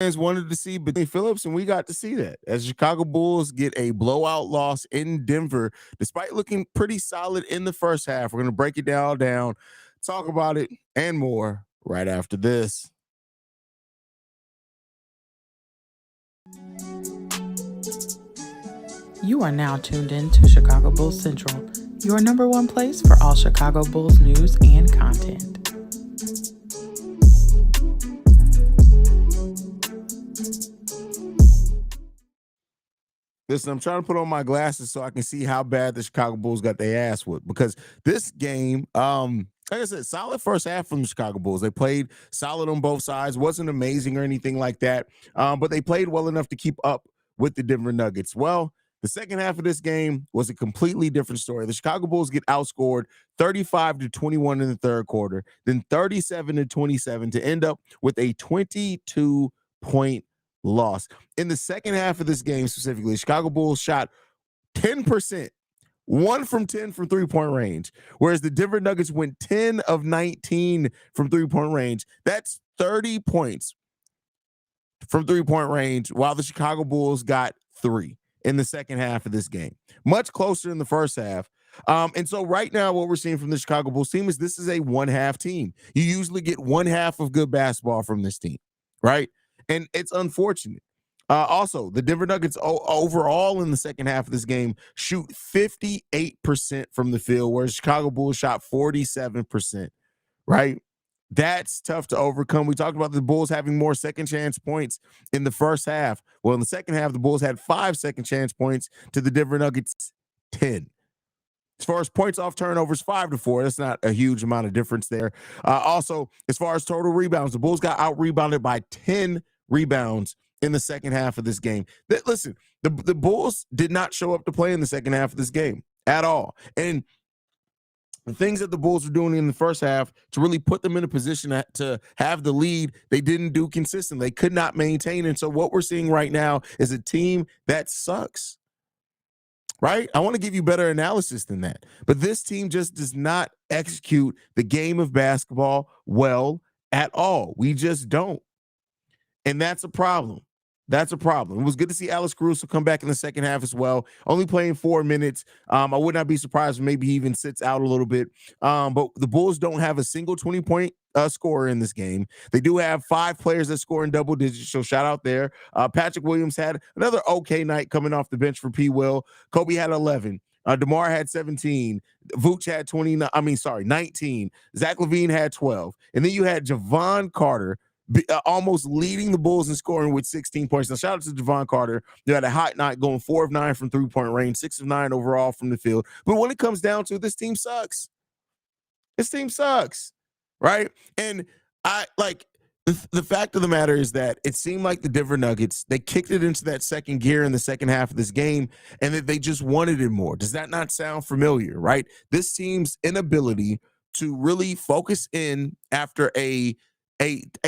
fans wanted to see between Phillips, and we got to see that as Chicago Bulls get a blowout loss in Denver, despite looking pretty solid in the first half. We're going to break it down, talk about it, and more right after this. You are now tuned in to Chicago Bulls Central, your number one place for all Chicago Bulls news and content. Listen, I'm trying to put on my glasses so I can see how bad the Chicago Bulls got their ass with, because this game, like I said, solid first half from the Chicago Bulls. They played solid on both sides, wasn't amazing or anything like that, but they played well enough to keep up with the Denver Nuggets. Well, the second half of this game was a completely different story. The Chicago Bulls get outscored 35-21 in the third quarter, then 37-27 to end up with a 22-point loss. In the second half of this game specifically, Chicago Bulls shot 10%, 1 from 10 from three-point range, whereas the Denver Nuggets went 10 of 19 from three-point range. That's 30 points from three-point range, while the Chicago Bulls got 3 in the second half of this game. Much closer in the first half. And so right now what we're seeing from the Chicago Bulls team is this is a one-half team. You usually get one half of good basketball from this team, right? And it's unfortunate. Also, the Denver Nuggets overall in the second half of this game shoot 58% from the field, whereas Chicago Bulls shot 47%, right? That's tough to overcome. We talked about the Bulls having more second chance points in the first half. Well, in the second half, the Bulls had 5 second chance points to the Denver Nuggets 10. As far as points off turnovers, 5-4. That's not a huge amount of difference there. Also, as far as total rebounds, the Bulls got out-rebounded by 10 rebounds in the second half of this game. Listen, the Bulls did not show up to play in the second half of this game at all. And the things that the Bulls were doing in the first half to really put them in a position to have the lead, they didn't do consistently. They could not maintain. And so what we're seeing right now is a team that sucks, right? I want to give you better analysis than that. But this team just does not execute the game of basketball well at all. We just don't. And that's a problem. That's a problem. It was good to see Alex Caruso come back in the second half as well. Only playing 4 minutes. I would not be surprised if maybe he even sits out a little bit. But the Bulls don't have a single 20-point scorer in this game. They do have 5 players that score in double digits, so shout out there. Patrick Williams had another okay night coming off the bench for P. Will. Kobe had 11. DeMar had 17. Vooch had 19. Zach LaVine had 12. And then you had Javon Carter almost leading the Bulls in scoring with 16 points. Now, shout out to Javon Carter. They had a hot night going 4 of 9 from three-point range, 6 of 9 overall from the field. But when it comes down to it, this team sucks. This team sucks, right? And the fact of the matter is that it seemed like the Denver Nuggets, they kicked it into that second gear in the second half of this game, and that they just wanted it more. Does that not sound familiar, right? This team's inability to really focus in after a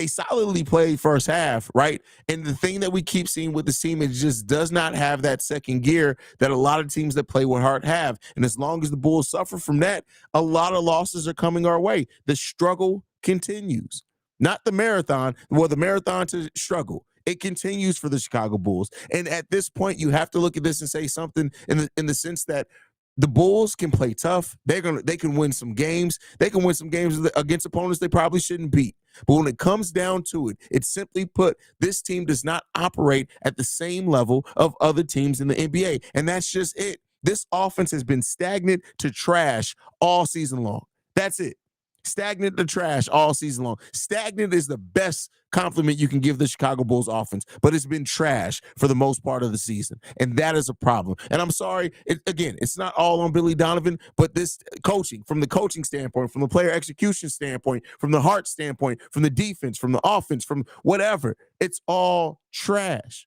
solidly played first half, right? And the thing that we keep seeing with this team is just does not have that second gear that a lot of teams that play with heart have. And as long as the Bulls suffer from that, a lot of losses are coming our way. The struggle continues. Not the marathon, well, the marathon to struggle. It continues for the Chicago Bulls. And at this point, you have to look at this and say something in the sense that the Bulls can play tough. They can win some games. They can win some games against opponents they probably shouldn't beat. But when it comes down to it, it's simply put, this team does not operate at the same level of other teams in the NBA. And that's just it. This offense has been stagnant to trash all season long. That's it. Stagnant to trash all season long. Stagnant is the best compliment you can give the Chicago Bulls offense, but it's been trash for the most part of the season, and that is a problem. And I'm sorry, it's not all on Billy Donovan, but this coaching, from the coaching standpoint, from the player execution standpoint, from the heart standpoint, from the defense, from the offense, from whatever, it's all trash.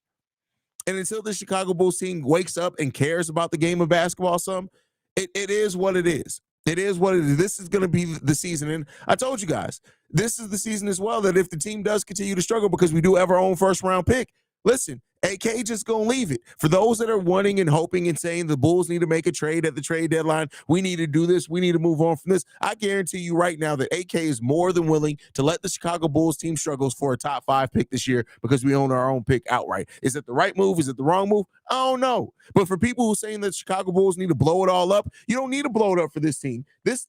And until the Chicago Bulls team wakes up and cares about the game of basketball some, it is what it is. It is what it is. This is going to be the season. And I told you guys, this is the season as well, that if the team does continue to struggle, because we do have our own first-round pick, listen, AK just gonna leave it. For those that are wanting and hoping and saying the Bulls need to make a trade at the trade deadline, we need to do this, we need to move on from this. I guarantee you right now that AK is more than willing to let the Chicago Bulls team struggles for a top 5 pick this year because we own our own pick outright. Is it the right move? Is it the wrong move? I don't know. But for people who are saying that Chicago Bulls need to blow it all up, you don't need to blow it up for this team. This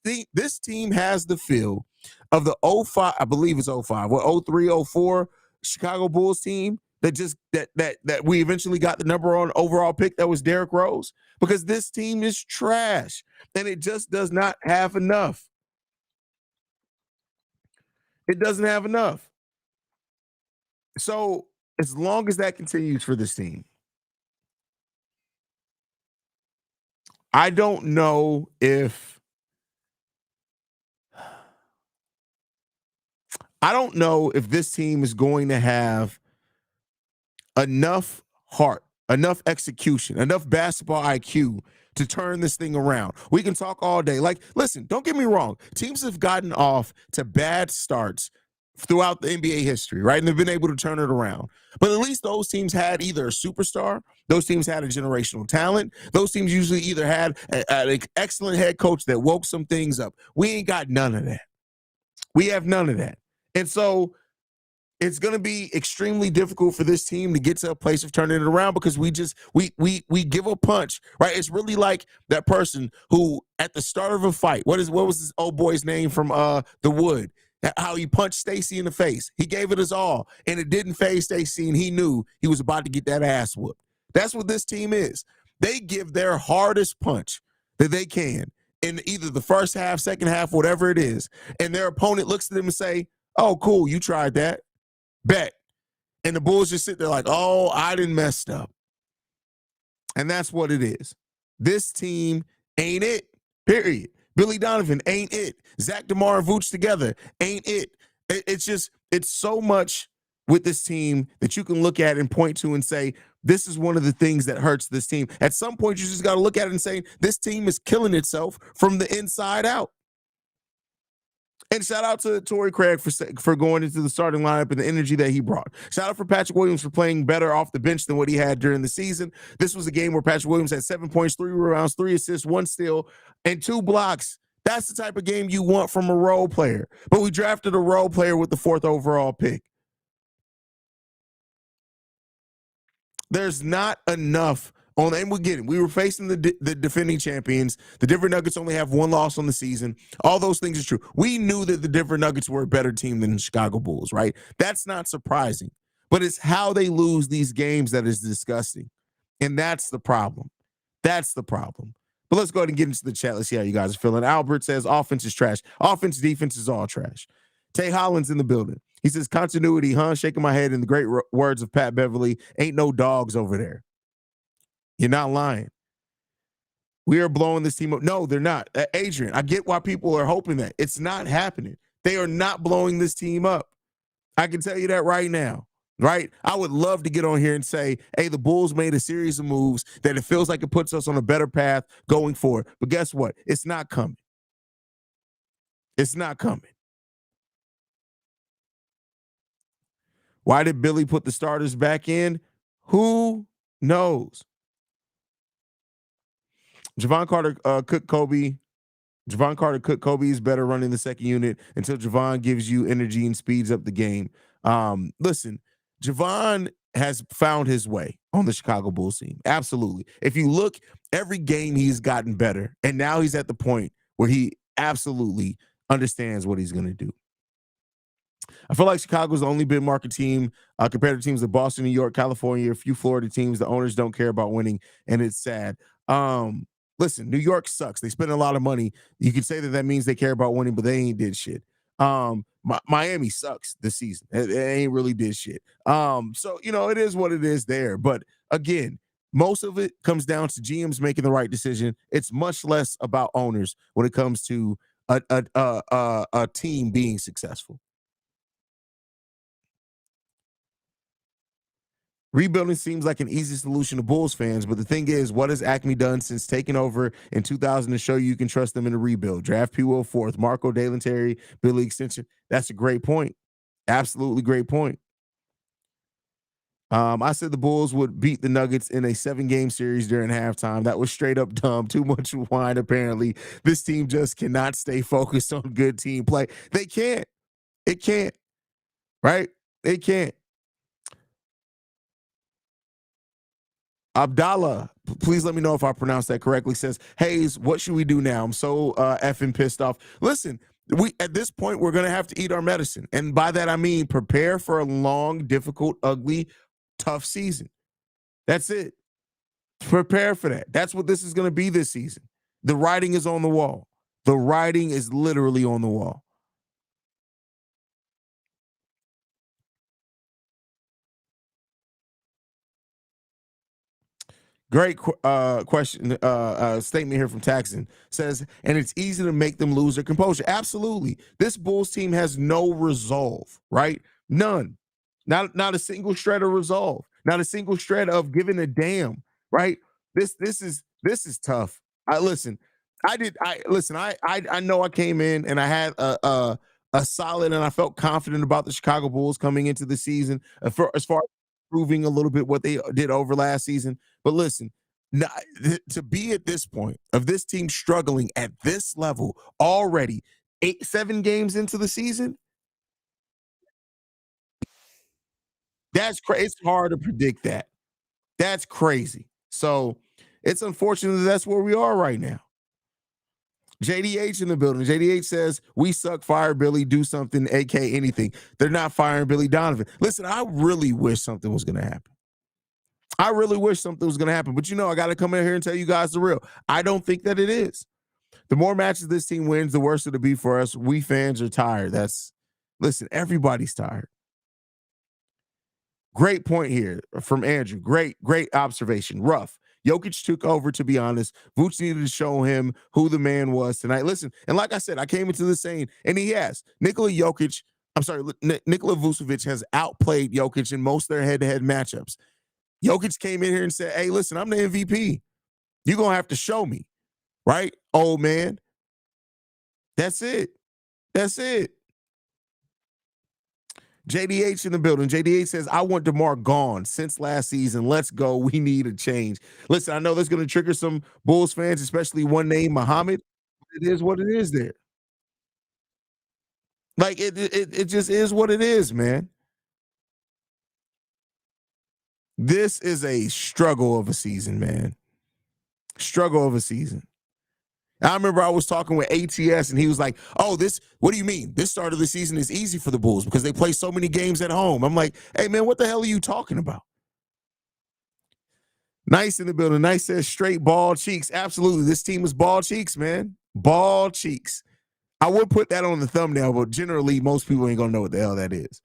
team has the feel of the 05, I believe it's 05, or 03, 04 Chicago Bulls team that we eventually got the number one overall pick that was Derrick Rose, because this team is trash and it just does not have enough. It doesn't have enough. So as long as that continues for this team, I don't know if this team is going to have enough heart, enough execution, enough basketball IQ to turn this thing around. We can talk all day. Like, listen, don't get me wrong. Teams have gotten off to bad starts throughout the NBA history, right? And they've been able to turn it around. But at least those teams had either a superstar, those teams had a generational talent, those teams usually either had an excellent head coach that woke some things up. We ain't got none of that. We have none of that. And so it's going to be extremely difficult for this team to get to a place of turning it around because we give a punch, right? It's really like that person who at the start of a fight, what was this old boy's name from The Wood? How he punched Stacey in the face. He gave it his all, and it didn't phase Stacey, and he knew he was about to get that ass whooped. That's what this team is. They give their hardest punch that they can in either the first half, second half, whatever it is, and their opponent looks at them and say, "Oh, cool, you tried that. Bet." And the Bulls just sit there like, "Oh, I done messed up." And that's what it is. This team ain't it, period. Billy Donovan ain't it. Zach DeMar and Vooch together ain't it. It's so much with this team that you can look at and point to and say, this is one of the things that hurts this team. At some point, you just got to look at it and say, this team is killing itself from the inside out. And shout out to Torrey Craig for going into the starting lineup and the energy that he brought. Shout out for Patrick Williams for playing better off the bench than what he had during the season. This was a game where Patrick Williams had 7 points, 3 rebounds, 3 assists, 1 steal, and 2 blocks. That's the type of game you want from a role player. But we drafted a role player with the 4th overall pick. There's not enough on, and we get it. We were facing the defending champions. The Denver Nuggets only have 1 loss on the season. All those things are true. We knew that the Denver Nuggets were a better team than the Chicago Bulls, right? That's not surprising. But it's how they lose these games that is disgusting. And that's the problem. That's the problem. But let's go ahead and get into the chat. Let's see how you guys are feeling. Albert says offense is trash. Offense, defense is all trash. Tay Holland's in the building. He says continuity, huh? Shaking my head in the great words of Pat Beverly. Ain't no dogs over there. You're not lying. We are blowing this team up. No, they're not. Adrian, I get why people are hoping that. It's not happening. They are not blowing this team up. I can tell you that right now, right? I would love to get on here and say, hey, the Bulls made a series of moves that it feels like it puts us on a better path going forward. But guess what? It's not coming. It's not coming. Why did Billy put the starters back in? Who knows? Javon Carter cooked Kobe. Javon Carter cooked Kobe is better running the second unit until Javon gives you energy and speeds up the game. Listen, Javon has found his way on the Chicago Bulls team. Absolutely. If you look, every game he's gotten better, and now he's at the point where he absolutely understands what he's going to do. I feel like Chicago's the only big market team compared to teams like Boston, New York, California, a few Florida teams. The owners don't care about winning, and it's sad. Listen, New York sucks. They spend a lot of money. You can say that means they care about winning, but they ain't did shit. Miami sucks this season. They ain't really did shit. So, it is what it is there. But again, most of it comes down to GMs making the right decision. It's much less about owners when it comes to a team being successful. Rebuilding seems like an easy solution to Bulls fans, but the thing is, what has Acme done since taking over in 2000 to show you can trust them in a rebuild? Draft P. Will 4th, Marco Dalentary, Billy extension. That's a great point. Absolutely great point. I said the Bulls would beat the Nuggets in a 7-game series during halftime. That was straight up dumb. Too much wine, apparently. This team just cannot stay focused on good team play. They can't. It can't, right? They can't. Abdallah, please let me know if I pronounced that correctly, says, Haize, what should we do now? I'm so effing pissed off. Listen, we at this point, we're going to have to eat our medicine. And by that, I mean prepare for a long, difficult, ugly, tough season. That's it. Prepare for that. That's what this is going to be this season. The writing is on the wall. The writing is literally on the wall. Great question, statement here from Taxon says, and it's easy to make them lose their composure. Absolutely. This Bulls team has no resolve, right? None. Not a single shred of resolve. Not a single shred of giving a damn, right? This is tough. I listen. I know I came in and I had a solid and I felt confident about the Chicago Bulls coming into the season as far as proving a little bit what they did over last season. But listen, to be at this point of this team struggling at this level already, 7 games into the season, that's crazy. It's hard to predict that. That's crazy. So it's unfortunate that that's where we are right now. JDH in the building. JDH says, we suck, fire Billy, do something, AK anything. They're not firing Billy Donovan. Listen, I really wish something was going to happen. I really wish something was going to happen. But I got to come in here and tell you guys the real. I don't think that it is. The more matches this team wins, the worse it'll be for us. We fans are tired. Listen, everybody's tired. Great point here from Andrew. Great observation. Rough. Jokic took over, to be honest. Vooch needed to show him who the man was tonight. Listen, and like I said, I came into this saying, and he has. Nikola Vucevic has outplayed Jokic in most of their head-to-head matchups. Jokic came in here and said, hey, listen, I'm the MVP. You're going to have to show me, right, old man? That's it. That's it. JDH in the building. JDH says, I want DeMar gone since last season. Let's go. We need a change. Listen, I know that's going to trigger some Bulls fans, especially one name, Muhammad. It is what it is there. Like, it just is what it is, man. This is a struggle of a season, man. Struggle of a season. I remember I was talking with ATS and he was like, oh, what do you mean? This start of the season is easy for the Bulls because they play so many games at home. I'm like, hey, man, what the hell are you talking about? Nice in the building. Nice says straight ball cheeks. Absolutely. This team is ball cheeks, man. Ball cheeks. I would put that on the thumbnail, but generally most people ain't going to know what the hell that is.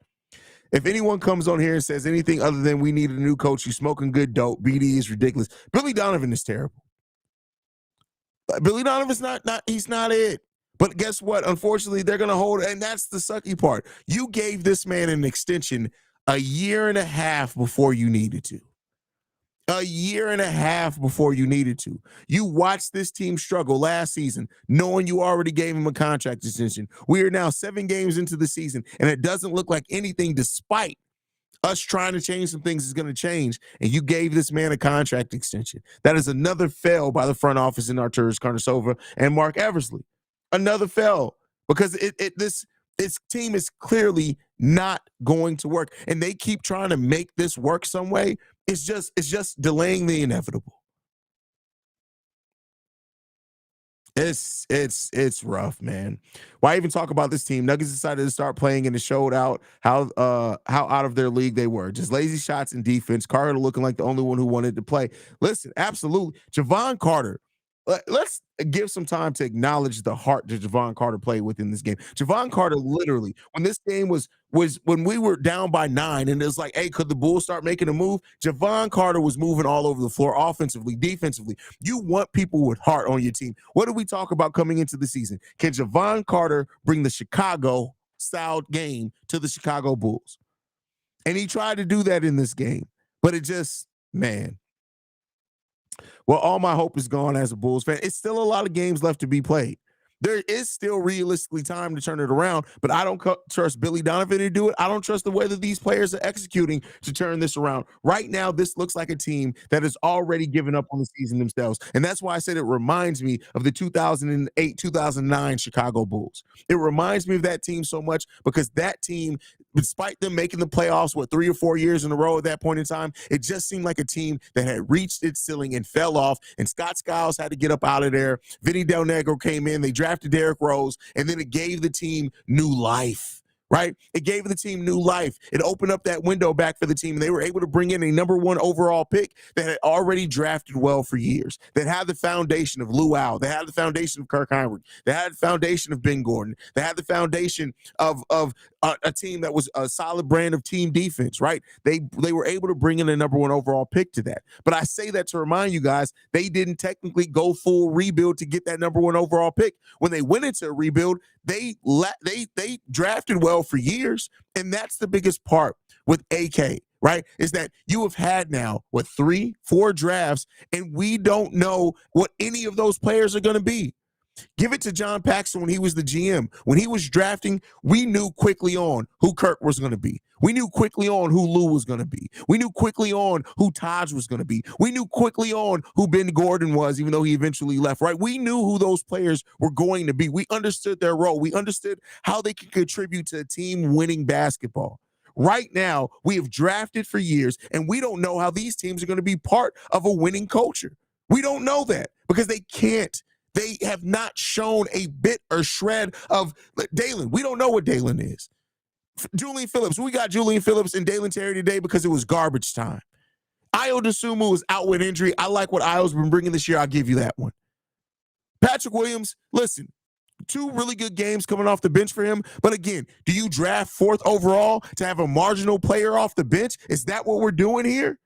If anyone comes on here and says anything other than we need a new coach, you smoking good dope, BD is ridiculous. Billy Donovan is terrible. Billy Donovan's he's not it. But guess what? Unfortunately, they're going to hold, and that's the sucky part. You gave this man an extension a year and a half before you needed to. A year and a half before you needed to. You watched this team struggle last season, knowing you already gave him a contract extension. We are now 7 games into the season, and it doesn't look like anything, despite us trying to change some things, is going to change. And you gave this man a contract extension. That is another fail by the front office in Arturas Karnisova and Mark Eversley. Another fail because this team is clearly not going to work, and they keep trying to make this work some way. It's just delaying the inevitable. It's rough, man. Why even talk about this team? Nuggets decided to start playing and it showed out how out of their league they were. Just lazy shots and defense. Carter looking like the only one who wanted to play. Listen, absolutely. Javon Carter. Let's give some time to acknowledge the heart that Javon Carter played within this game. Javon Carter literally, when this game was when we were down by 9 and it was like, hey, could the Bulls start making a move? Javon Carter was moving all over the floor, offensively, defensively. You want people with heart on your team. What do we talk about coming into the season? Can Javon Carter bring the Chicago-style game to the Chicago Bulls? And he tried to do that in this game, but it just, man. Well, all my hope is gone as a Bulls fan. It's still a lot of games left to be played. There is still realistically time to turn it around, but I don't trust Billy Donovan to do it. I don't trust the way that these players are executing to turn this around. Right now, this looks like a team that has already given up on the season themselves. And that's why I said it reminds me of the 2008, 2009 Chicago Bulls. It reminds me of that team so much because that team, despite them making the playoffs, 3 or 4 years in a row at that point in time, it just seemed like a team that had reached its ceiling and fell off. And Scott Skiles had to get up out of there. Vinny Del Negro came in. They drafted Derrick Rose, and then it gave the team new life. Right? It gave the team new life. It opened up that window back for the team. And they were able to bring in a number 1 overall pick that had already drafted well for years, that had the foundation of Lou Al, that had the foundation of Kirk Heinrich, that had the foundation of Ben Gordon, that had the foundation of a team that was a solid brand of team defense, right? They were able to bring in a number 1 overall pick to that. But I say that to remind you guys, they didn't technically go full rebuild to get that number 1 overall pick. When they went into a rebuild, they drafted well for years, and that's the biggest part with AK, right? Is that you have had now 3-4 drafts, and we don't know what any of those players are going to be. Give it to John Paxson when he was the GM. When he was drafting, we knew quickly on who Kirk was going to be. We knew quickly on who Lou was going to be. We knew quickly on who Taj was going to be. We knew quickly on who Ben Gordon was, even though he eventually left, right? We knew who those players were going to be. We understood their role. We understood how they could contribute to a team winning basketball. Right now, we have drafted for years, and we don't know how these teams are going to be part of a winning culture. We don't know that because they can't. They have not shown a bit or shred of Dalen. We don't know what Dalen is. Julian Phillips. We got Julian Phillips and Dalen Terry today because it was garbage time. Ayo Dosunmu is out with injury. I like what Ayo's been bringing this year. I'll give you that one. Patrick Williams, listen, 2 really good games coming off the bench for him. But again, do you draft 4th overall to have a marginal player off the bench? Is that what we're doing here?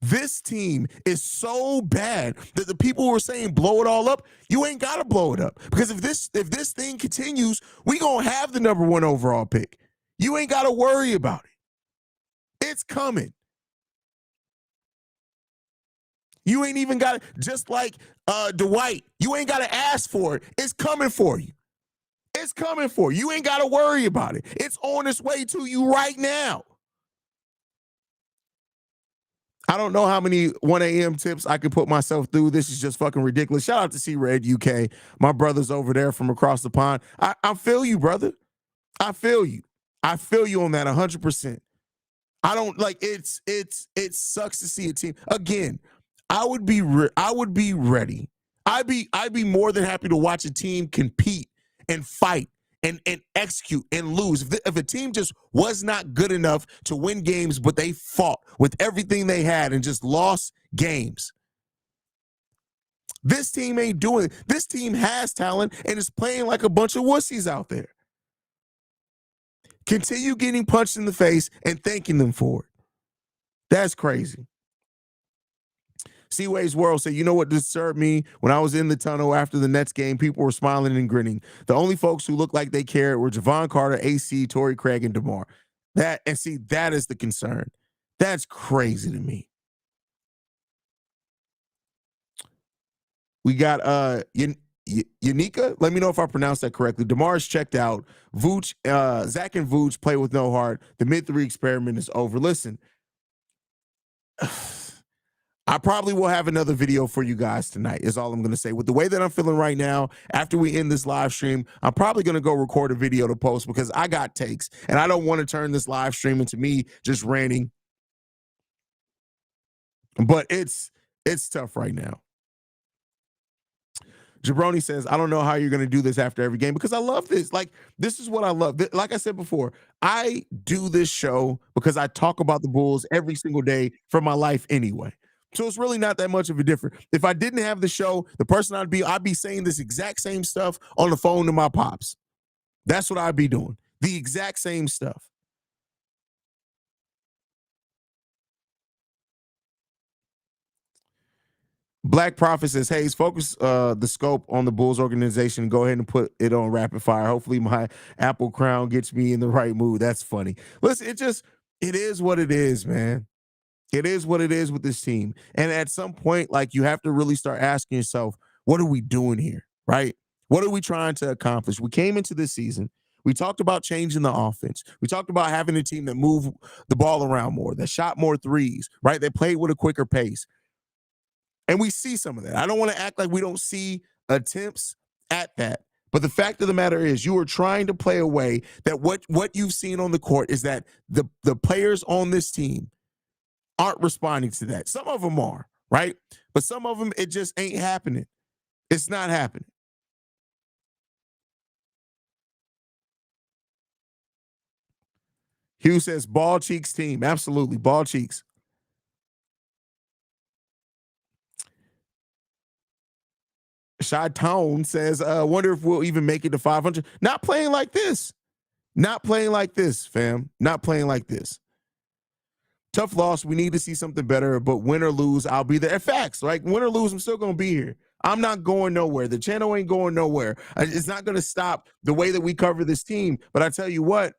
This team is so bad that the people who are saying blow it all up, you ain't got to blow it up. Because if this thing continues, we going to have the number 1 overall pick. You ain't got to worry about it. It's coming. You ain't even got to, just like Dwight, you ain't got to ask for it. It's coming for you. It's coming for you. You ain't got to worry about it. It's on its way to you right now. I don't know how many 1 a.m. tips I could put myself through. This is just fucking ridiculous. Shout out to C-Red UK. My brother's over there from across the pond. I feel you, brother. I feel you. I feel you on that 100%. I don't like it sucks to see a team. Again, I would be ready. I'd be more than happy to watch a team compete and fight and execute and lose. If a team just was not good enough to win games, but they fought with everything they had and just lost games. This team ain't doing it. This team has talent and is playing like a bunch of wussies out there. Continue getting punched in the face and thanking them for it. That's crazy. Seaway's World said, you know what disturbed me? When I was in the tunnel after the Nets game, people were smiling and grinning. The only folks who looked like they cared were Javon Carter, AC, Torrey Craig, and DeMar. That is the concern. That's crazy to me. We got Yanika. Let me know if I pronounced that correctly. DeMar's checked out. Vooch, Zach and Vooch play with no heart. The mid-3 experiment is over. Listen. I probably will have another video for you guys tonight, is all I'm going to say. With the way that I'm feeling right now, after we end this live stream, I'm probably going to go record a video to post because I got takes, and I don't want to turn this live stream into me just ranting. But it's tough right now. Jabroni says, I don't know how you're going to do this after every game because I love this. Like, this is what I love. Like I said before, I do this show because I talk about the Bulls every single day for my life anyway. So it's really not that much of a difference. If I didn't have the show, the person I'd be saying this exact same stuff on the phone to my pops. That's what I'd be doing. The exact same stuff. Black Prophet says, Haize, focus the scope on the Bulls organization. Go ahead and put it on rapid fire. Hopefully my Apple crown gets me in the right mood. That's funny. Listen, it is what it is, man. It is what it is with this team. And at some point, like, you have to really start asking yourself, what are we doing here? Right? What are we trying to accomplish? We came into this season. We talked about changing the offense. We talked about having a team that moved the ball around more, that shot more threes, right? They played with a quicker pace. And we see some of that. I don't want to act like we don't see attempts at that. But the fact of the matter is, you are trying to play a way that what you've seen on the court is that the players on this team aren't responding to that. Some of them are, right? But some of them, it just ain't happening. It's not happening. Hugh says, ball cheeks team. Absolutely. Ball cheeks. Shy Tone says, wonder if we'll even make it to 500. Not playing like this. Not playing like this, fam. Not playing like this. Tough loss. We need to see something better, but win or lose, I'll be there. Facts. Like, win or lose, I'm still going to be here. I'm not going nowhere. The channel ain't going nowhere. It's not going to stop the way that we cover this team. But I tell you what,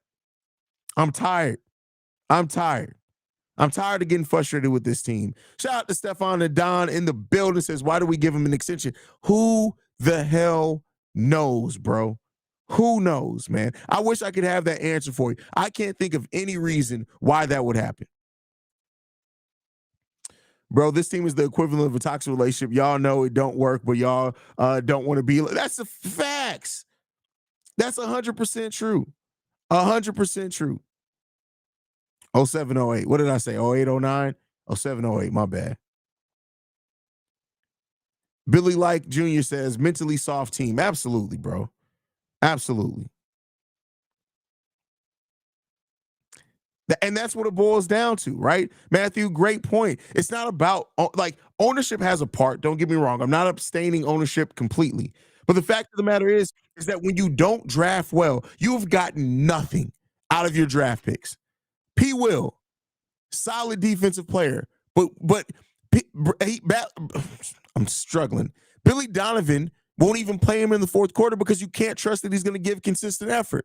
I'm tired. I'm tired. I'm tired of getting frustrated with this team. Shout out to Stefan and Don in the building. Says, why do we give him an extension? Who the hell knows, bro? Who knows, man? I wish I could have that answer for you. I can't think of any reason why that would happen. Bro, this team is the equivalent of a toxic relationship. Y'all know it don't work, but y'all don't want to be. That's the facts. That's 100% true. 100% true. 0708. What did I say? 0809? 0708. My bad. Billy Like Jr. says, mentally soft team. Absolutely, bro. Absolutely. And that's what it boils down to, right? Matthew, great point. It's not about, like, ownership has a part. Don't get me wrong. I'm not abstaining ownership completely. But the fact of the matter is that when you don't draft well, you've gotten nothing out of your draft picks. P. Will, solid defensive player, but I'm struggling. Billy Donovan won't even play him in the fourth quarter because you can't trust that he's going to give consistent effort.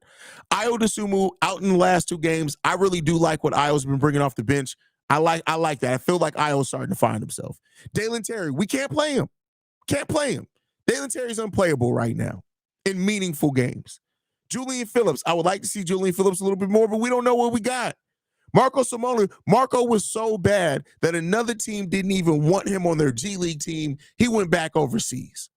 Ayo Dosunmu out in the last two games. I really do like what Ayo's been bringing off the bench. I like that. I feel like Ayo's starting to find himself. Dalen Terry, we can't play him. Can't play him. Dalen Terry's unplayable right now in meaningful games. Julian Phillips, I would like to see Julian Phillips a little bit more, but we don't know what we got. Marco Simone, Marco was so bad that another team didn't even want him on their G League team. He went back overseas.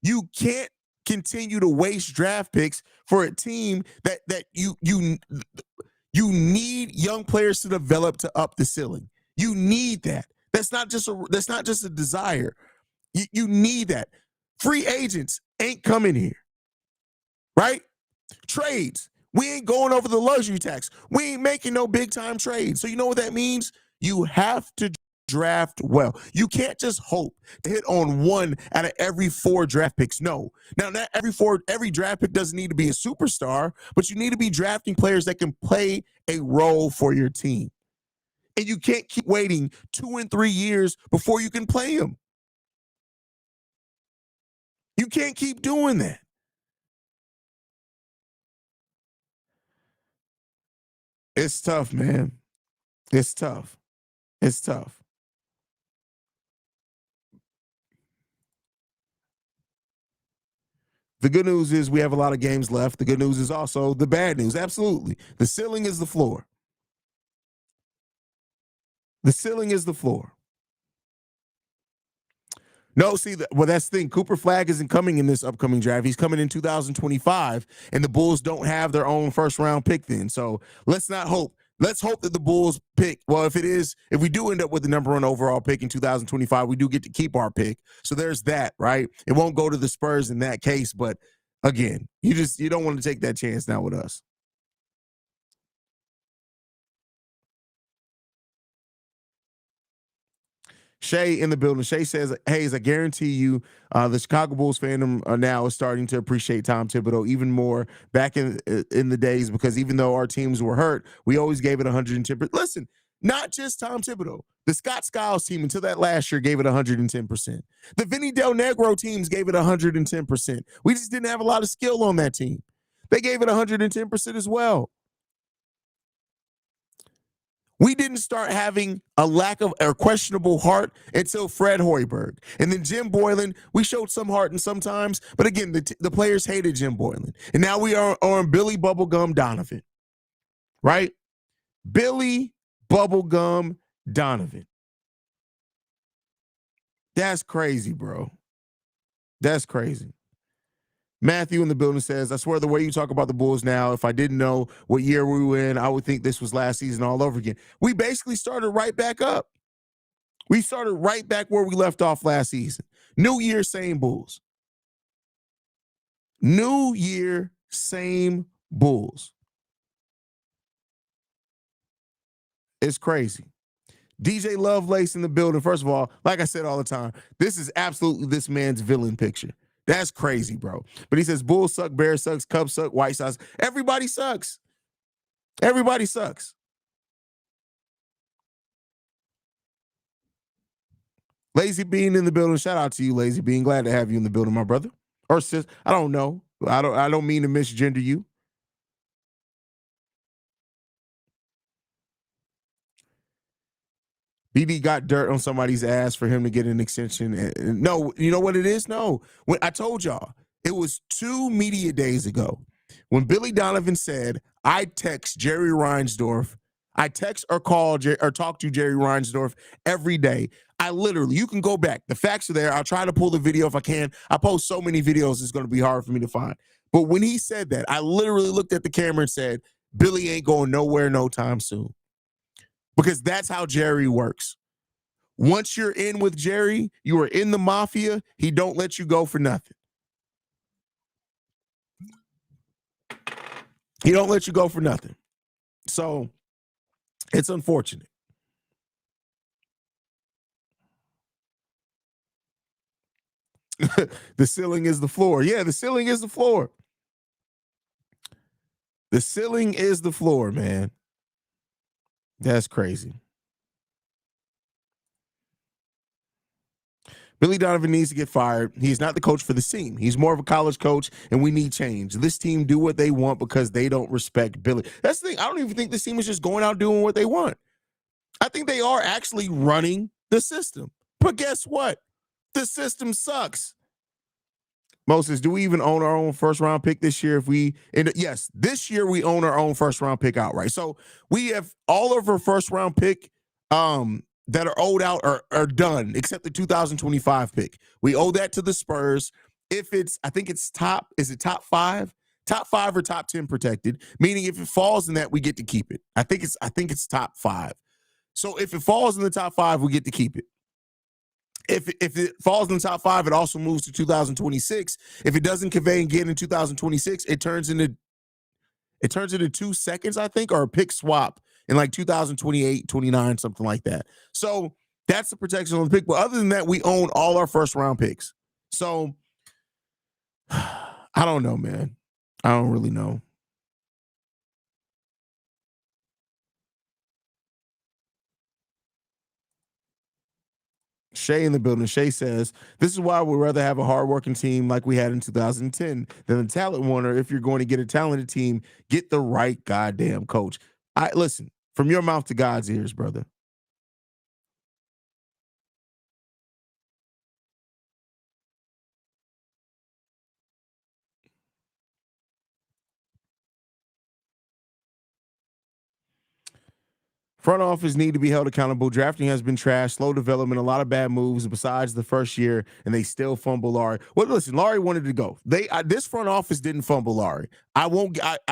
You can't continue to waste draft picks for a team that you need young players to develop to up the ceiling. You need that. That's not just a desire. You need that. Free agents ain't coming here, right? Trades. We ain't going over the luxury tax. We ain't making no big time trades. So you know what that means? You have to draft well. You can't just hope to hit on one out of every 4 draft picks. No. Now, not every draft pick doesn't need to be a superstar, but you need to be drafting players that can play a role for your team. And you can't keep waiting 2 and 3 years before you can play them. You can't keep doing that. It's tough, man. It's tough. It's tough. The good news is we have a lot of games left. The good news is also the bad news. Absolutely. The ceiling is the floor. The ceiling is the floor. No, see, that's the thing. Cooper Flagg isn't coming in this upcoming draft. He's coming in 2025, and the Bulls don't have their own first-round pick then. So let's not hope. Let's hope that the Bulls pick. Well, if we do end up with the number 1 overall pick in 2025, we do get to keep our pick. So there's that, right? It won't go to the Spurs in that case. But again, you don't want to take that chance now with us. Shay in the building. Shay says, Haize, I guarantee you the Chicago Bulls fandom now is starting to appreciate Tom Thibodeau even more back in the days, because even though our teams were hurt, we always gave it 110%. Listen, not just Tom Thibodeau. The Scott Skiles team until that last year gave it 110%. The Vinny Del Negro teams gave it 110%. We just didn't have a lot of skill on that team. They gave it 110% as well. We didn't start having a lack of or questionable heart until Fred Hoiberg. And then Jim Boylan, we showed some heart in sometimes, but again, the players hated Jim Boylan. And now we are on Billy Bubblegum Donovan, right? Billy Bubblegum Donovan. That's crazy, bro. That's crazy. Matthew in the building says, I swear the way you talk about the Bulls now, if I didn't know what year we were in, I would think this was last season all over again. We basically started right back up. We started right back where we left off last season. New year, same Bulls. New year, same Bulls. It's crazy. DJ Lovelace in the building. First of all, like I said all the time, this is absolutely this man's villain picture. That's crazy, bro. But he says Bulls suck, Bears sucks, Cubs suck, White Sox. Everybody sucks. Everybody sucks. Lazy Bean in the building. Shout out to you, Lazy Bean. Glad to have you in the building, my brother. Or sis. I don't know. I don't mean to misgender you. BD got dirt on somebody's ass for him to get an extension. And no, you know what it is? No. When I told y'all, it was 2 media days ago when Billy Donovan said, I text Jerry Reinsdorf. I text or call or talk to Jerry Reinsdorf every day. I literally, you can go back. The facts are there. I'll try to pull the video if I can. I post so many videos, it's going to be hard for me to find. But when he said that, I literally looked at the camera and said, Billy ain't going nowhere no time soon. Because that's how Jerry works. Once you're in with Jerry, you are in the mafia. He don't let you go for nothing. He don't let you go for nothing. So it's unfortunate. The ceiling is the floor. Yeah, the ceiling is the floor. The ceiling is the floor, man. That's crazy. Billy Donovan needs to get fired. He's not the coach for this team. He's more of a college coach, and we need change. This team do what they want because they don't respect Billy. That's the thing. I don't even think this team is just going out doing what they want. I think they are actually running the system. But guess what? The system sucks. Moses, do we even own our own first round pick this year? Yes, this year we own our own first round pick outright. So we have all of our first round pick that are owed out are done, except the 2025 pick. We owe that to the Spurs. If it's, I think it's top 5? Top 5 or top 10 protected, meaning if it falls in that, we get to keep it. I think it's top 5. So if it falls in the top 5, we get to keep it. If it falls in the top 5, it also moves to 2026. If it doesn't convey and get in 2026, it turns into 2 seconds, I think, or a pick swap in like 2028, 29, something like that. So that's the protection on the pick. But other than that, we own all our first round picks. So I don't know, man. I don't really know. Shay in the building. Shay says, this is why we'd rather have a hardworking team like we had in 2010 than a talent winner. If you're going to get a talented team, get the right goddamn coach. Listen, from your mouth to God's ears, brother. Front office need to be held accountable. Drafting has been trash, slow development, a lot of bad moves besides the first year, and they still fumble Larry. Well, listen, Larry wanted to go. This front office didn't fumble Larry.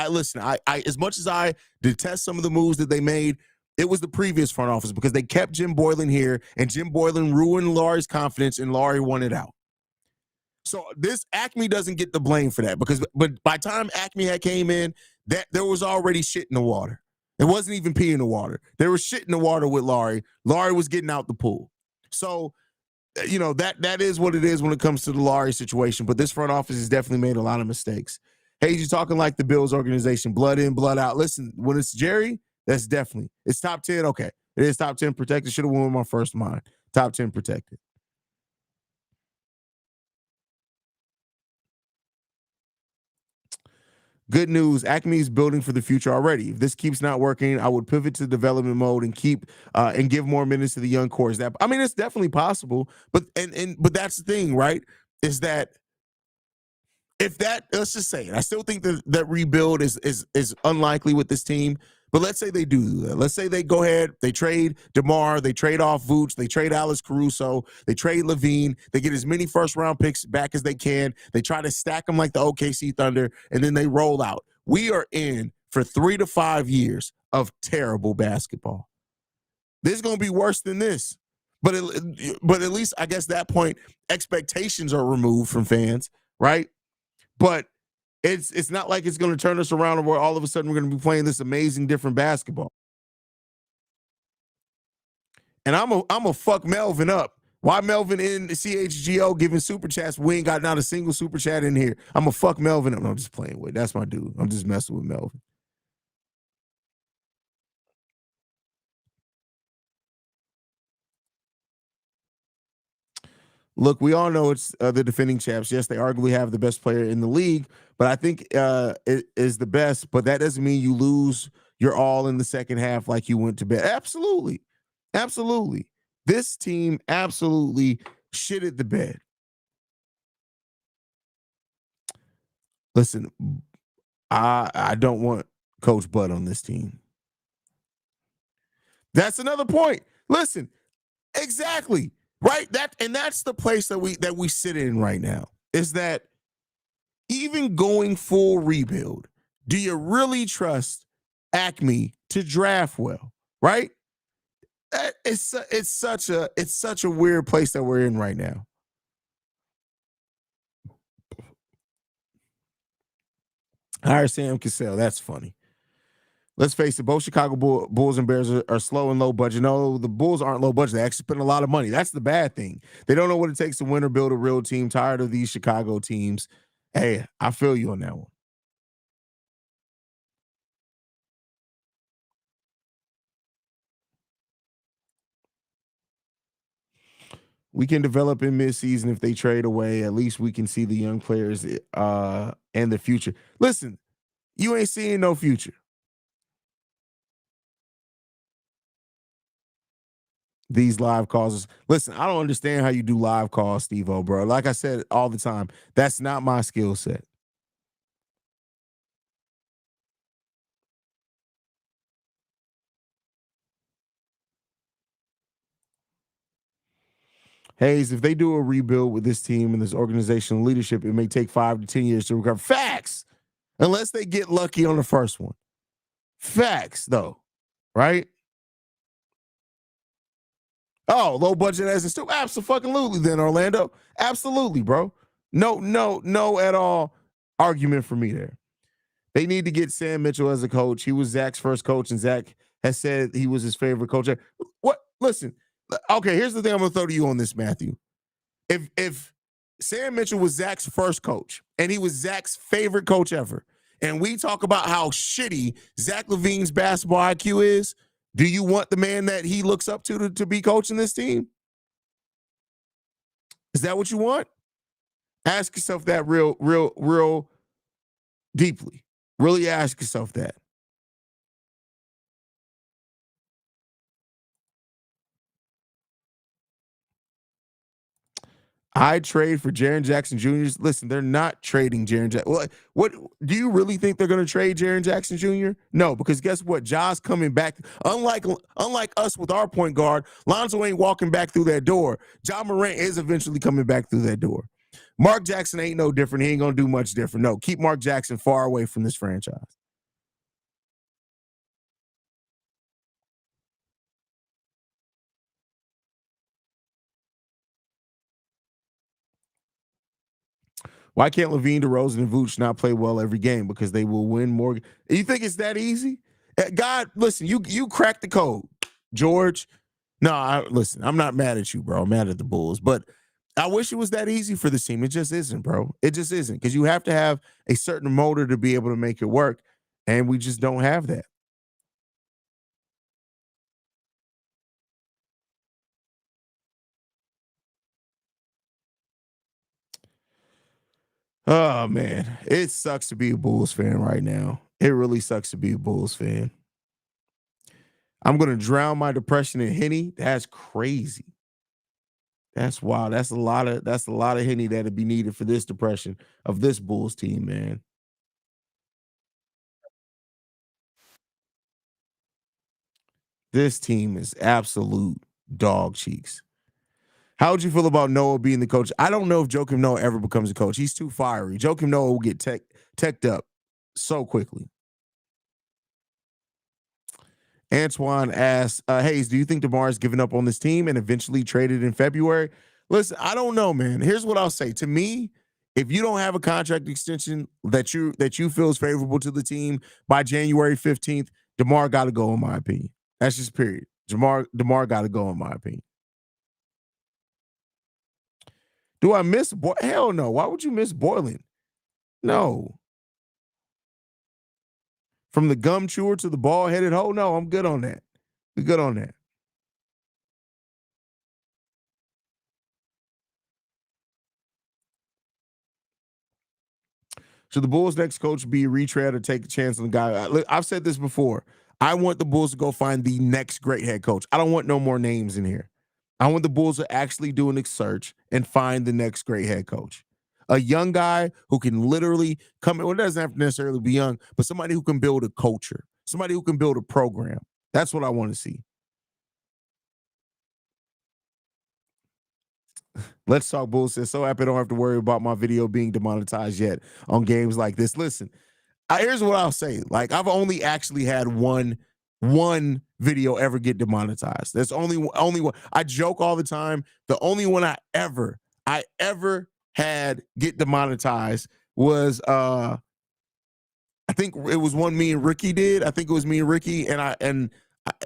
Listen, as much as I detest some of the moves that they made, it was the previous front office because they kept Jim Boylan here, and Jim Boylan ruined Larry's confidence, and Larry wanted out. So this Acme doesn't get the blame for that but by the time Acme had came in, that there was already shit in the water. It wasn't even pee in the water. There was shit in the water with Laurie. Laurie was getting out the pool. So, that is what it is when it comes to the Laurie situation. But this front office has definitely made a lot of mistakes. Haize, you're talking like the Bills organization, blood in, blood out. Listen, when it's Jerry, it's top 10. Okay, it is top 10 protected. Should have won with my first mind. Top 10 protected. Good news, Acme is building for the future already. If this keeps not working, I would pivot to development mode and keep and give more minutes to the young cores. That I mean, it's definitely possible, but but that's the thing, right? Is that if that let's just say it, I still think that that rebuild is unlikely with this team. But let's say they do that. Let's say they go ahead, they trade DeMar, they trade off Vooch, they trade Alex Caruso, they trade Levine, they get as many first round picks back as they can. They try to stack them like the OKC Thunder, and then they roll out. We are in for 3 to 5 years of terrible basketball. This is going to be worse than this. But at least I guess that point expectations are removed from fans, right? But it's not like it's going to turn us around where all of a sudden we're going to be playing this amazing different basketball. And I'm a fuck Melvin up. Why Melvin in the CHGO giving super chats? We ain't got not a single super chat in here. I'm a fuck Melvin up. No, I'm just playing with. That's my dude. I'm just messing with Melvin. Look, we all know it's the defending champs. Yes, they arguably have the best player in the league, but I think it is the best. But that doesn't mean you lose your all in the second half like you went to bed. Absolutely, absolutely. This team absolutely shitted the bed. Listen, I don't want Coach Bud on this team. That's another point. Listen, exactly right. That's the place that we sit in right now. Is that even going full rebuild, do you really trust Acme to draft well? Right? It's such a weird place that we're in right now. Hire Sam Cassell. That's funny. Let's face it, both Chicago Bulls and Bears are slow and low budget. No, the Bulls aren't low budget. They actually spend a lot of money. That's the bad thing. They don't know what it takes to win or build a real team. Tired of these Chicago teams. Hey, I feel you on that one. We can develop in midseason if they trade away. At least we can see the young players and the future. Listen, you ain't seeing no future. These live calls. Listen, I don't understand how you do live calls, Steve O, bro. Like I said all the time, that's not my skill set. Haize, if they do a rebuild with this team and this organizational leadership, it may take 5 to 10 years to recover. Facts, unless they get lucky on the first one. Facts, though, right? Oh, low budget as it's still absolutely. Then Orlando, absolutely, bro. No, no, no at all argument for me there. They need to get Sam Mitchell as a coach. He was Zach's first coach, and Zach has said he was his favorite coach. What? Listen, okay. Here's the thing I'm gonna throw to you on this, Matthew. If Sam Mitchell was Zach's first coach and he was Zach's favorite coach ever, and we talk about how shitty Zach LaVine's basketball IQ is, do you want the man that he looks up to be coaching this team? Is that what you want? Ask yourself that real deeply. Really ask yourself that. I trade for Jaren Jackson Jr. Listen, they're not trading Jaren Jackson. What do you really think they're going to trade Jaren Jackson Jr.? No, because guess what? Ja's coming back. Unlike us with our point guard, Lonzo ain't walking back through that door. Ja Morant is eventually coming back through that door. Mark Jackson ain't no different. He ain't going to do much different. No, keep Mark Jackson far away from this franchise. Why can't Levine, DeRozan, and Vooch not play well every game? Because they will win more. You think it's that easy? God, listen, you cracked the code, George. No, listen, I'm not mad at you, bro. I'm mad at the Bulls, but I wish it was that easy for this team. It just isn't, bro. It just isn't because you have to have a certain motor to be able to make it work, and we just don't have that. Oh man, it sucks to be a Bulls fan right now. It really sucks to be a Bulls fan. I'm gonna drown my depression in Henny. That's crazy. That's wild. That's a lot of Henny that'd be needed for this depression of this Bulls team, man. This team is absolute dog cheeks. How would you feel about Noah being the coach? I don't know if Joakim Noah ever becomes a coach. He's too fiery. Joakim Noah will get teched up so quickly. Antoine asked, Hayes, do you think DeMar is giving up on this team and eventually traded in February? Listen, I don't know, man. Here's what I'll say. To me, if you don't have a contract extension that you feel is favorable to the team by January 15th, DeMar got to go, in my opinion. That's just period. DeMar got to go, in my opinion. Do I miss Hell no. Why would you miss Boylan? No. From the gum chewer to the ball headed hoe? No, I'm good on that. We're good on that. Should the Bulls' next coach be a retread or take a chance on the guy? I've said this before. I want the Bulls to go find the next great head coach. I don't want no more names in here. I want the Bulls to actually do an search and find the next great head coach. A young guy who can literally come in, well, it doesn't have to necessarily be young, but somebody who can build a culture, somebody who can build a program. That's what I want to see. Let's talk Bulls. Says, so happy I don't have to worry about my video being demonetized yet on games like this. Listen, here's what I'll say. Like I've only actually had one video ever get demonetized. There's only one. I joke all the time. The only one I ever had get demonetized was I think it was one me and Ricky did. I think it was me and Ricky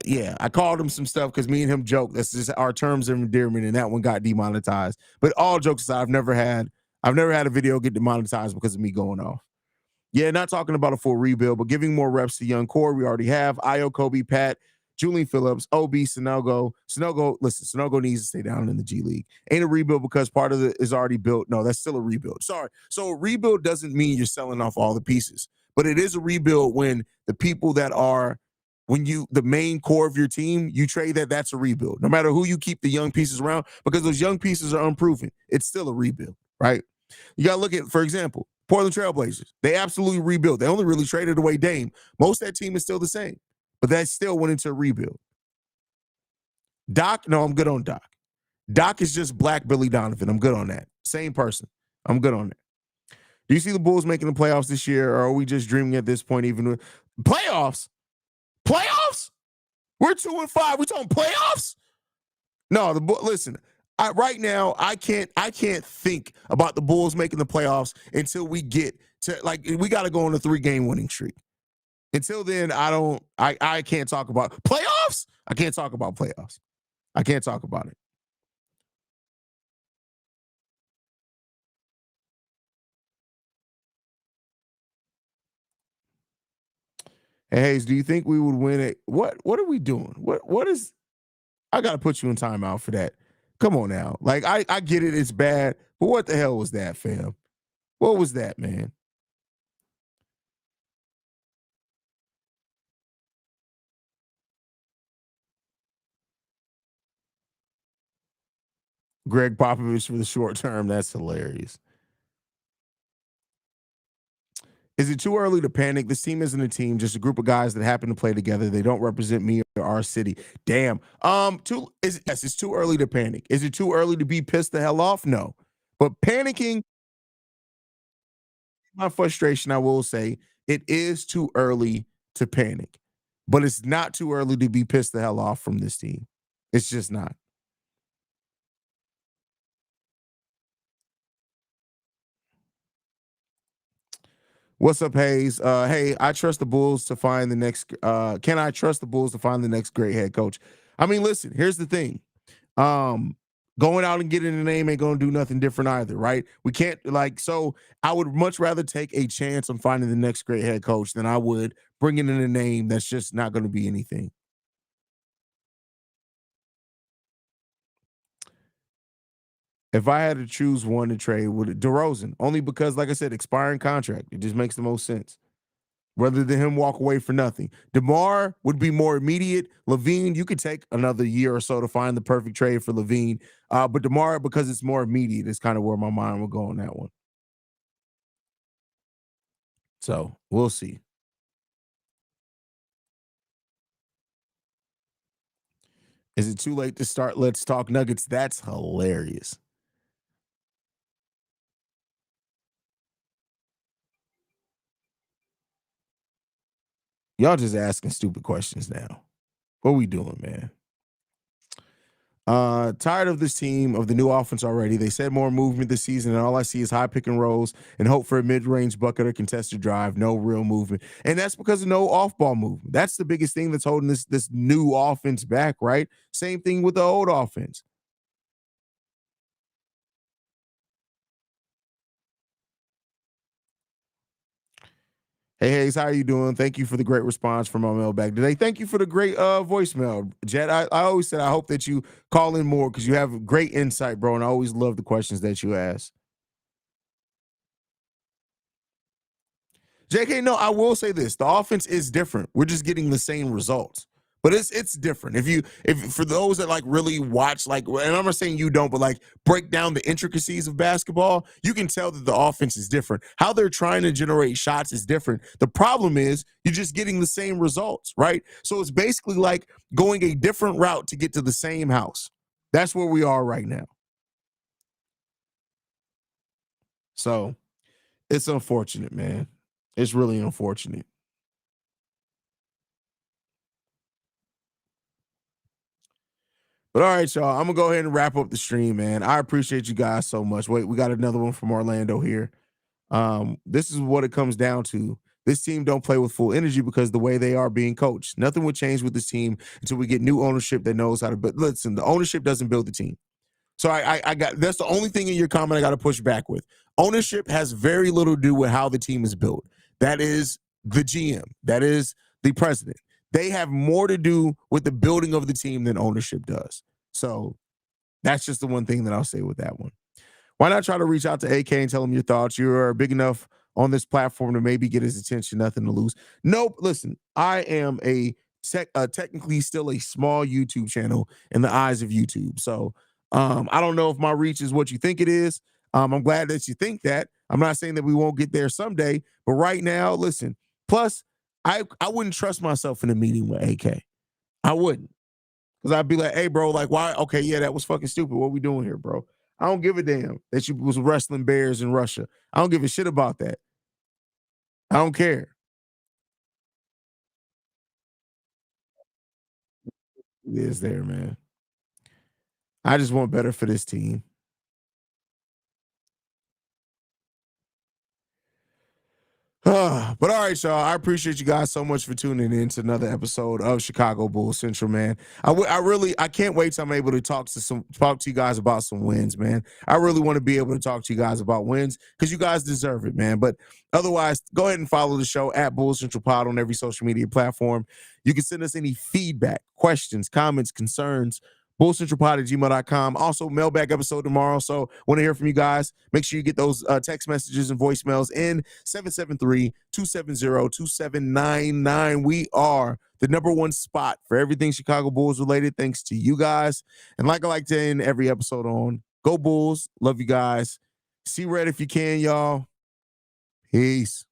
yeah, I called him some stuff because me and him joked. That's just our terms of endearment, and that one got demonetized. But all jokes aside, I've never had a video get demonetized because of me going off. Yeah, not talking about a full rebuild, but giving more reps to young core. We already have Io, Kobe, Pat, Julian Phillips, OB, Sonogo. Listen, Sonogo needs to stay down in the G League. Ain't a rebuild because part of it is already built. No, that's still a rebuild. Sorry. So a rebuild doesn't mean you're selling off all the pieces, but it is a rebuild when the people that are the main core of your team, you trade that's a rebuild. No matter who you keep the young pieces around, because those young pieces are unproven. It's still a rebuild, right? You got to look at, for example, Portland Trailblazers. They absolutely rebuilt. They only really traded away Dame. Most of that team is still the same, but that still went into a rebuild. Doc, no, I'm good on Doc. Doc is just Black Billy Donovan. I'm good on that. Same person. I'm good on that. Do you see the Bulls making the playoffs this year, or are we just dreaming at this point? Even with playoffs, playoffs, we're 2-5. We talking playoffs? No, listen. Right now, I can't think about the Bulls making the playoffs until we get to we got to go on a 3-game winning streak. Until then, I can't talk about playoffs. I can't talk about playoffs. I can't talk about it. Hey, Hayes, do you think we would win it? What are we doing? What is I gotta put you in timeout for that. Come on now. Like I get it, it's bad, but what the hell was that, fam? What was that, man? Greg Popovich for the short term. That's hilarious. Is it too early to panic? This team isn't a team, just a group of guys that happen to play together. They don't represent me or our city. Damn. Yes, it's too early to panic. Is it too early to be pissed the hell off? No. But panicking, my frustration, I will say, it is too early to panic. But it's not too early to be pissed the hell off from this team. It's just not. What's up, Hayes? Hey, I trust the Bulls to find the next. Can I trust the Bulls to find the next great head coach? I mean, listen. Here's the thing. Um, Going out and getting a name ain't gonna do nothing different either, right? We can't so. I would much rather take a chance on finding the next great head coach than I would bringing in a name that's just not going to be anything. If I had to choose one to trade, would it DeRozan? Only because, like I said, expiring contract. It just makes the most sense. Rather than him walk away for nothing. DeMar would be more immediate. Levine, you could take another year or so to find the perfect trade for Levine. But DeMar, because it's more immediate, is kind of where my mind would go on that one. So we'll see. Is it too late to start Let's Talk Nuggets? That's hilarious. Y'all just asking stupid questions now. What we doing, man? Tired of this team, of the new offense already. They said more movement this season, and all I see is high pick and rolls and hope for a mid-range bucket or contested drive. No real movement, and that's because of no off-ball movement. That's the biggest thing that's holding this new offense back, right? Same thing with the old offense. Hey Hayes, how are you doing? Thank you for the great response from my mailbag today. Thank you for the great voicemail, Jet. I always said I hope that you call in more because you have great insight, bro, and I always love the questions that you ask. JK, no, I will say this: the offense is different. We're just getting the same results, but it's different. If for those that like really watch, like, and I'm not saying you don't, but like break down the intricacies of basketball, you can tell that the offense is different. How they're trying to generate shots is different. The problem is you're just getting the same results, right? So it's basically like going a different route to get to the same house. That's where we are right now. So it's unfortunate, man. It's really unfortunate. But all right, y'all. I'm gonna go ahead and wrap up the stream, man. I appreciate you guys so much. Wait, we got another one from Orlando here. This is what it comes down to. This team don't play with full energy because the way they are being coached. Nothing would change with this team until we get new ownership that knows how to. But listen, the ownership doesn't build the team. So I got that's the only thing in your comment I got to push back with. Ownership has very little to do with how the team is built. That is the GM. That is the president. They have more to do with the building of the team than ownership does. So that's just the one thing that I'll say with that one. Why not try to reach out to AK and tell him your thoughts? You're big enough on this platform to maybe get his attention. Nothing to lose. Nope. Listen, I am technically still a small YouTube channel in the eyes of YouTube. So I don't know if my reach is what you think it is. I'm glad that you think that. I'm not saying that we won't get there someday, but right now, listen. Plus, I wouldn't trust myself in a meeting with AK. I wouldn't. Because I'd be like, hey, bro, like, why? Okay, yeah, that was fucking stupid. What we doing here, bro? I don't give a damn that you was wrestling bears in Russia. I don't give a shit about that. I don't care. It is there, man. I just want better for this team. But all right, y'all. I appreciate you guys so much for tuning in to another episode of Chicago Bulls Central, man. I can't wait till I'm able to talk to you guys about some wins, man. I really want to be able to talk to you guys about wins because you guys deserve it, man. But otherwise, go ahead and follow the show at Bulls Central Pod on every social media platform. You can send us any feedback, questions, comments, concerns, bullcentralpod@gmail.com. Also, mailbag episode tomorrow. So want to hear from you guys. Make sure you get those text messages and voicemails in 773-270-2799. We are the number one spot for everything Chicago Bulls related, thanks to you guys. And like I like to end every episode on, go Bulls. Love you guys. See red if you can, y'all. Peace.